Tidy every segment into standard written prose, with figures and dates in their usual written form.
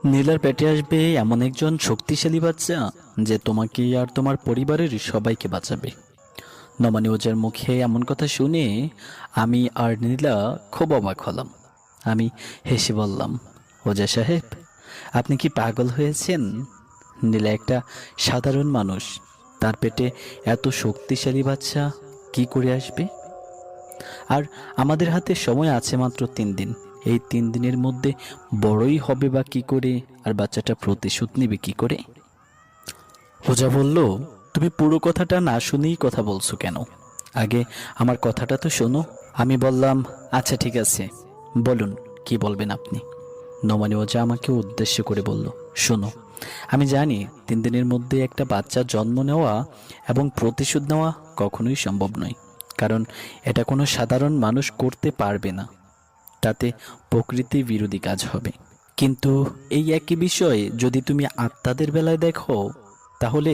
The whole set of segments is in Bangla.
নীলার পেটে আসবে এমন একজন শক্তিশালী বাচ্চা যে তোমাকে আর তোমার পরিবারের সবাইকে বাঁচাবে। নমানি ওজার মুখে এমন কথা শুনে আমি আর নীলা খুব অবাক হলাম। আমি হেসে বললাম, ওজা সাহেব, আপনি কি পাগল হয়েছেন? নীলা একটা সাধারণ মানুষ, তার পেটে এত শক্তিশালী বাচ্চা কি করে আসবে? আর আমাদের হাতে সময় আছে মাত্র 3 দিন। এই 3 দিনের মধ্যে বড়ই হবে বা কি করে, আর বাচ্চাটা প্রতিশোধ নেবে কি করে? পূজা বলল, তুমি পুরো কথাটা না শুনেই কথা বলছো কেন? আগে আমার কথাটা তো শোনো। আমি বললাম, আচ্ছা ঠিক আছে, বলুন কি বলবেন আপনি। নোমানি ওজা আমাকে উদ্দেশ্য করে বলল, শোনো, আমি জানি 3 দিনের মধ্যে একটা বাচ্চা জন্ম নেওয়া এবং প্রতিশোধ নেওয়া কখনোই সম্ভব নয়, কারণ এটা কোনো সাধারণ মানুষ করতে পারবে না। তাতে প্রকৃতি বিরোধী কাজ হবে। কিন্তু এই একই বিষয় যদি তুমি আত্মাদের বেলায় দেখো, তাহলে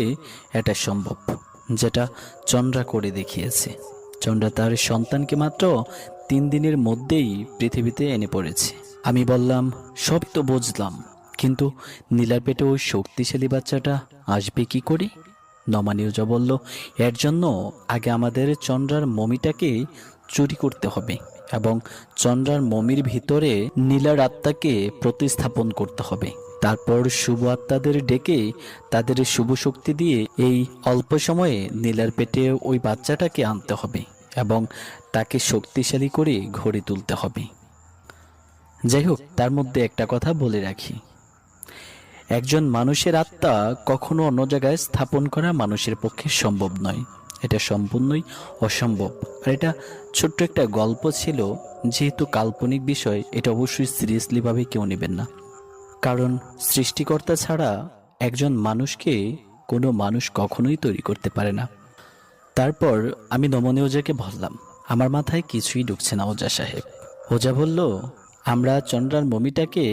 এটা সম্ভব, যেটা চন্দ্রা করে দেখিয়েছে। চন্দ্রা তার সন্তানকে মাত্র 3 দিনের মধ্যেই পৃথিবীতে এনে পড়েছে। আমি বললাম, সব তো বুঝলাম, কিন্তু নীলার পেটে ওই শক্তিশালী বাচ্চাটা আসবে কি করে? নমানিউজা বলল, এর জন্য আগে আমাদের চন্দ্রার মমিটাকে চুরি করতে হবে এবং চন্দ্রার মমির ভিতরে নীলার আত্মাকে প্রতিস্থাপন করতে হবে। তারপর শুভ আত্মাদের ডেকে তাদের শুভ শক্তি দিয়ে এই অল্প সময়ে নীলার পেটে ওই বাচ্চাটাকে আনতে হবে এবং তাকে শক্তিশালী করে গড়ে তুলতে হবে। যাই হোক, তার মধ্যে একটা কথা বলে রাখি, একজন মানুষের আত্মা কখনো অন্য জায়গায় স্থাপন করা মানুষের পক্ষে সম্ভব নয়। এটা সম্পূর্ণই অসম্ভব। আর এটা ছোট্ট একটা গল্প ছিল, যেহেতু কাল্পনিক বিষয়, এটা অবশ্যই সিরিয়াসলি ভাবে কেউ নেবেন না, কারণ সৃষ্টিকর্তা ছাড়া একজন মানুষকে কোনো মানুষ কখনোই তৈরি করতে পারে না। তারপর আমি নমনে ওজাকে বললাম, আমার মাথায় কিছুই ঢুকছে না ওজা সাহেব। ওজা বলল, আমরা চন্দ্রার মমিটাকে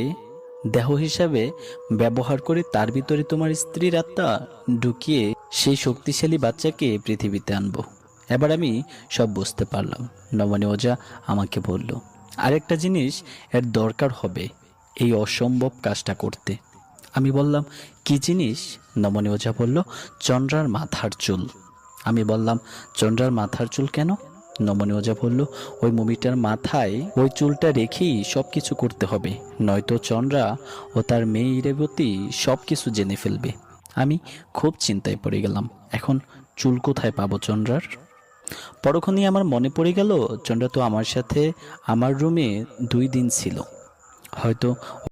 দেহ হিসাবে ব্যবহার করে তার ভিতরে তোমার স্ত্রীর আত্মা ঢুকিয়ে সেই শক্তিশালী বাচ্চাকে পৃথিবীতে আনবো। এবার আমি সব বুঝতে পারলাম। নমনে ওজা আমাকে বলল, আরেকটা জিনিস এর দরকার হবে এই অসম্ভব কাজটা করতে। আমি বললাম, কি জিনিস? নমনে ওজা বলল, চন্দ্রার মাথার চুল। আমি বললাম, চন্দ্রার মাথার চুল কেন? নমনে ওজা বলল, ওই মমিটার মাথায় ওই চুলটা রেখেই সব কিছু করতে হবে, নয়তো চন্দ্রা ও তার মেয়ে ইরেবতী সব কিছু জেনে ফেলবে। আমি খুব চিন্তায় পড়ে গেলাম, এখন চুল কোথায় পাবো চন্দ্রার? পরক্ষণেই আমার মনে পড়ে গেল, চন্দ্রা তো আমার সাথে আমার রুমে 2 দিন ছিল, হয়তো